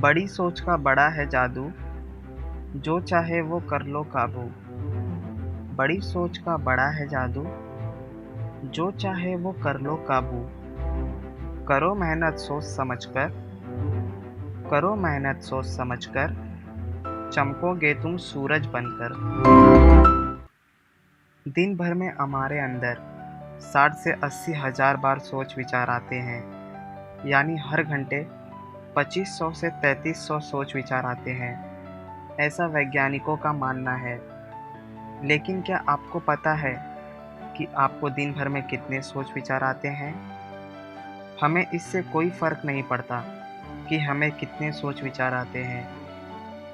बड़ी सोच का बड़ा है जादू, जो चाहे वो कर लो काबू। बड़ी सोच का बड़ा है जादू, जो चाहे वो कर लो काबू। करो मेहनत सोच समझकर, करो मेहनत सोच समझकर, चमकोगे तुम सूरज बनकर। दिन भर में हमारे अंदर 60 से 80 हज़ार बार सोच विचार आते हैं, यानी हर घंटे 2500 से 3300 सोच विचार आते हैं, ऐसा वैज्ञानिकों का मानना है। लेकिन क्या आपको पता है कि आपको दिन भर में कितने सोच विचार आते हैं? हमें इससे कोई फ़र्क नहीं पड़ता कि हमें कितने सोच विचार आते हैं,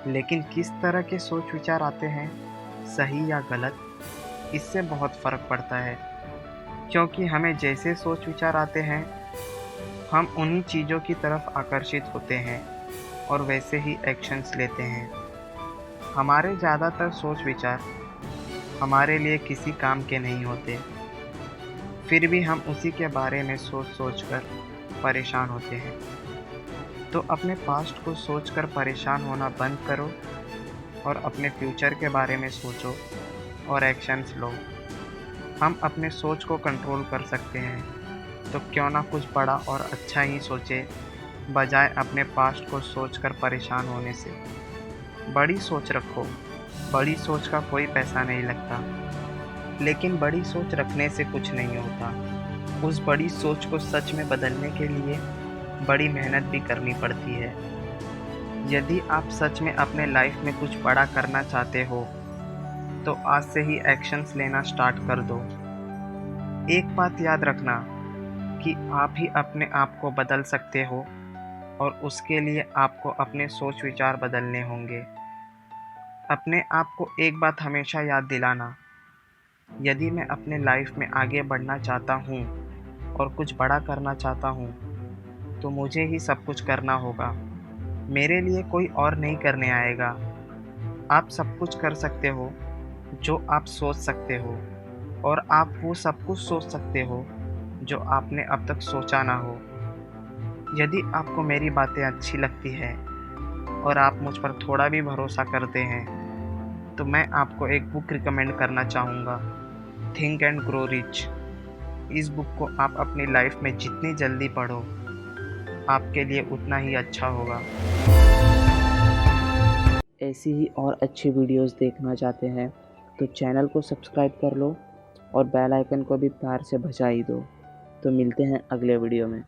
लेकिन किस तरह के सोच विचार आते हैं, सही या गलत, इससे बहुत फ़र्क पड़ता है। क्योंकि हमें जैसे सोच विचार आते हैं, हम उन्हीं चीज़ों की तरफ आकर्षित होते हैं और वैसे ही एक्शंस लेते हैं। हमारे ज़्यादातर सोच विचार हमारे लिए किसी काम के नहीं होते, फिर भी हम उसी के बारे में सोच कर परेशान होते हैं। तो अपने पास्ट को सोचकर परेशान होना बंद करो और अपने फ्यूचर के बारे में सोचो और एक्शंस लो। हम अपने सोच को कंट्रोल कर सकते हैं, तो क्यों ना कुछ बड़ा और अच्छा ही सोचे, बजाय अपने पास्ट को सोचकर परेशान होने से। बड़ी सोच रखो, बड़ी सोच का कोई पैसा नहीं लगता, लेकिन बड़ी सोच रखने से कुछ नहीं होता। उस बड़ी सोच को सच में बदलने के लिए बड़ी मेहनत भी करनी पड़ती है। यदि आप सच में अपने लाइफ में कुछ बड़ा करना चाहते हो, तो आज से ही एक्शंस लेना स्टार्ट कर दो। एक बात याद रखना कि आप ही अपने आप को बदल सकते हो और उसके लिए आपको अपने सोच विचार बदलने होंगे। अपने आप को एक बात हमेशा याद दिलाना, यदि मैं अपने लाइफ में आगे बढ़ना चाहता हूँ और कुछ बड़ा करना चाहता हूँ, तो मुझे ही सब कुछ करना होगा। मेरे लिए कोई और नहीं करने आएगा। आप सब कुछ कर सकते हो जो आप सोच सकते हो, और आप वो सब कुछ सोच सकते हो जो आपने अब तक सोचा ना हो। यदि आपको मेरी बातें अच्छी लगती है और आप मुझ पर थोड़ा भी भरोसा करते हैं, तो मैं आपको एक बुक रिकमेंड करना चाहूँगा, थिंक एंड ग्रो रिच। इस बुक को आप अपनी लाइफ में जितनी जल्दी पढ़ो, आपके लिए उतना ही अच्छा होगा। ऐसी ही और अच्छी वीडियोस देखना चाहते हैं तो चैनल को सब्सक्राइब कर लो और बेल आइकन को भी प्यार से बजा ही दो। तो मिलते हैं अगले वीडियो में।